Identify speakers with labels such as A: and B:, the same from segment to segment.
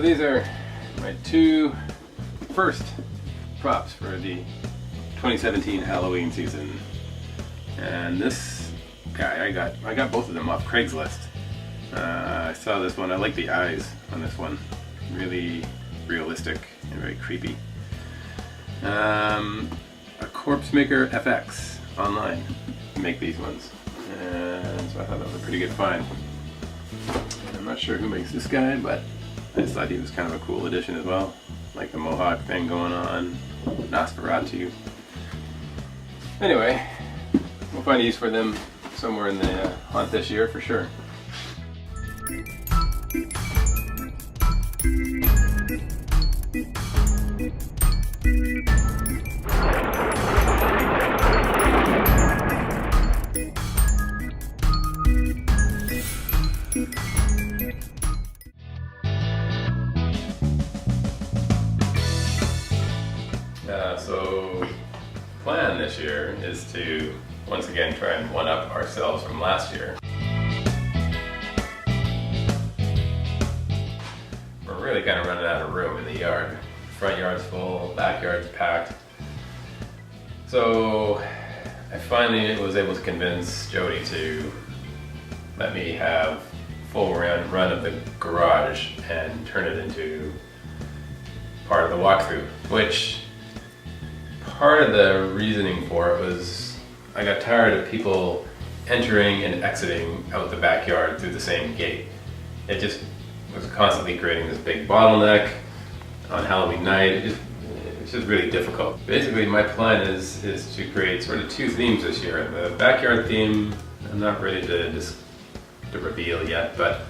A: So these are my two first props for the 2017 Halloween season. And this guy, I got both of them off Craigslist. I saw this one, I like the eyes on this one. Really realistic and very creepy. A Corpse Maker FX online make these ones. And so I thought that was a pretty good find. I'm not sure who makes this guy, but I just thought he was kind of a cool addition as well. Like the Mohawk thing going on, Nosferatu. Anyway, we'll find a use for them somewhere in the hunt this year for sure. So plan this year is to once again try and one-up ourselves from last year. We're really kind of running out of room in the yard. Front yard's full, backyard's packed. So I finally was able to convince Jody to let me have full run of the garage and turn it into part of the walkthrough, which part of the reasoning for it was I got tired of people entering and exiting out the backyard through the same gate. It just was constantly creating this big bottleneck on Halloween night. It's just really difficult. Basically, my plan is to create sort of two themes this year. The backyard theme, I'm not ready to reveal yet, but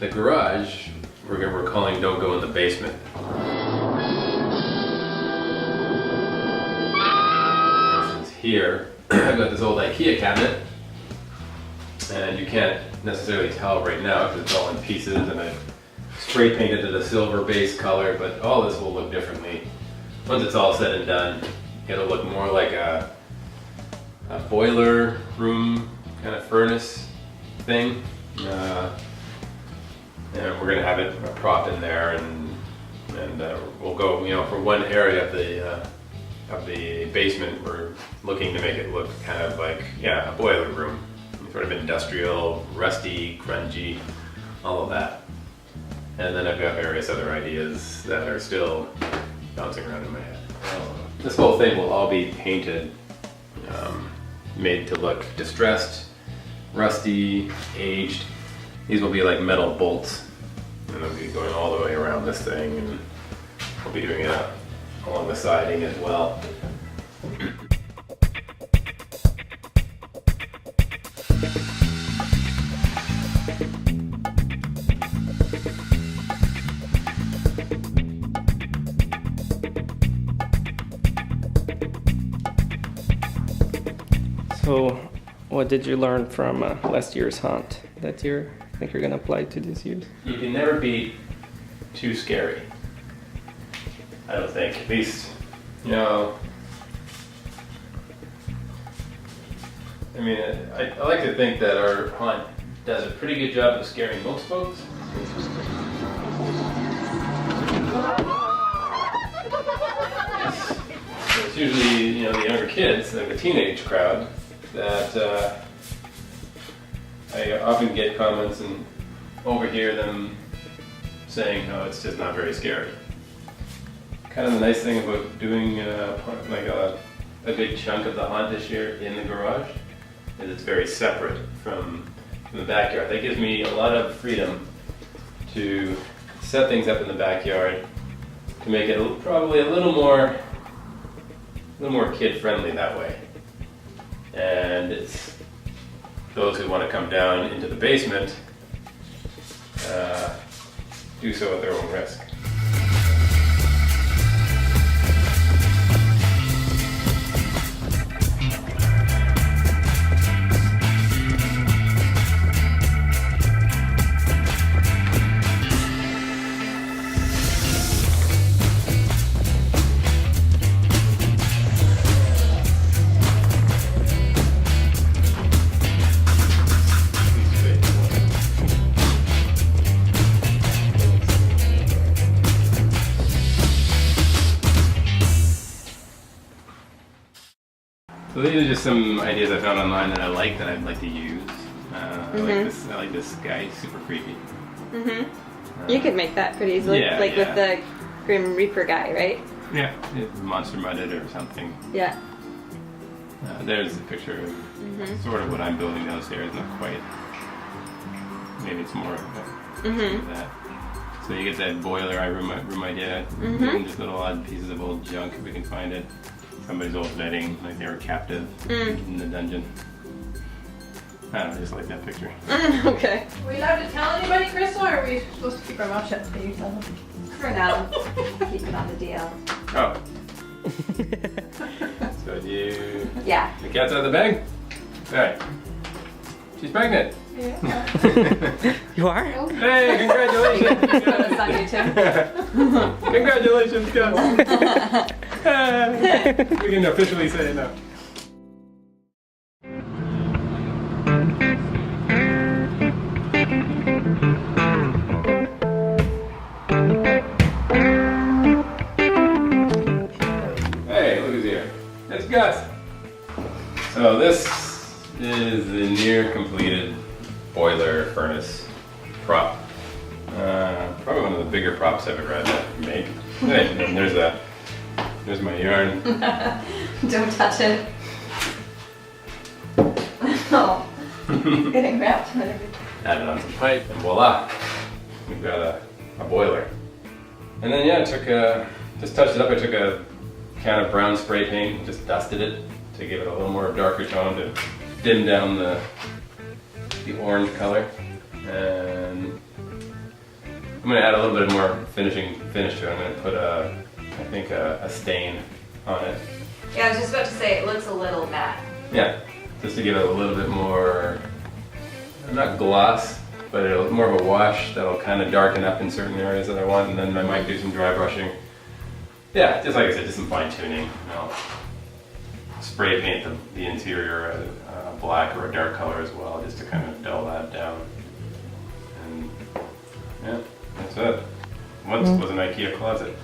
A: the garage, we're calling Don't Go in the Basement. Here, I've got this old IKEA cabinet, and you can't necessarily tell right now because it's all in pieces, and I've spray painted it a silver base color, but all this will look differently. Once it's all said and done, it'll look more like a boiler room kind of furnace thing. And we're going to have it a prop in there, and we'll go, for one area of the basement, we're looking to make it look kind of like, a boiler room. Sort of industrial, rusty, grungy, all of that. And then I've got various other ideas that are still bouncing around in my head. This whole thing will all be painted, made to look distressed, rusty, aged. These will be like metal bolts, and they'll be going all the way around this thing, and we'll be doing it along the siding as well.
B: So, what did you learn from last year's hunt that you think you're going to apply to this year's?
A: You can never be too scary. I don't think. At least, I mean, I like to think that our hunt does a pretty good job of scaring most folks. It's usually, the younger kids, like the teenage crowd, that I often get comments and overhear them saying, "Oh, it's just not very scary." Kind of the nice thing about doing like a big chunk of the hunt this year in the garage is it's very separate from the backyard. That gives me a lot of freedom to set things up in the backyard to make it probably a little more kid-friendly that way. And it's those who want to come down into the basement do so at their own risk. these are just some ideas I found online that I like that I'd like to use. I like this guy, he's super creepy.
C: You could make that pretty easily, with the Grim Reaper guy, right?
A: Yeah, it's monster mudded or something.
C: Yeah.
A: There's a picture of sort of what I'm building downstairs, not quite. Maybe it's more of that. So you get that boiler room idea, and just little odd pieces of old junk if we can find it. Somebody's old bedding, like they were captive in the dungeon. I don't know, I just like that picture.
C: Okay.
D: Are we allowed to tell anybody, Crystal, or are we supposed to keep our mouth shut until you tell them?
C: For now, keep it on the DL.
A: Oh. So you...
C: Yeah.
A: The cat's out of the bag? Alright. She's pregnant.
D: Yeah.
B: You are?
A: Hey, congratulations!
C: That's on YouTube.
A: Congratulations, guys! We can officially say it now. Hey, look who's here. It's Gus. So this is the near completed boiler furnace prop. Probably one of the bigger props I've ever had to make. Hey, and there's my yarn.
C: Don't touch it. Oh, getting wrapped.
A: Added on some pipe, and voila, we've got a boiler. And then yeah, I took just touched it up. I took a can of brown spray paint and just dusted it to give it a little more darker tone to dim down the orange color. And I'm gonna add a little bit more finish to it. I'm gonna put I think a stain on it.
C: Yeah, I was just about to say, it looks a little matte.
A: Yeah, just to give it a little bit more, not gloss, but more of a wash that'll kind of darken up in certain areas that I want, and then I might do some dry brushing. Yeah, just like I said, just some fine tuning. I'll spray paint the interior a black or a dark color as well, just to kind of dull that down. And yeah, that's it. Once was an IKEA closet.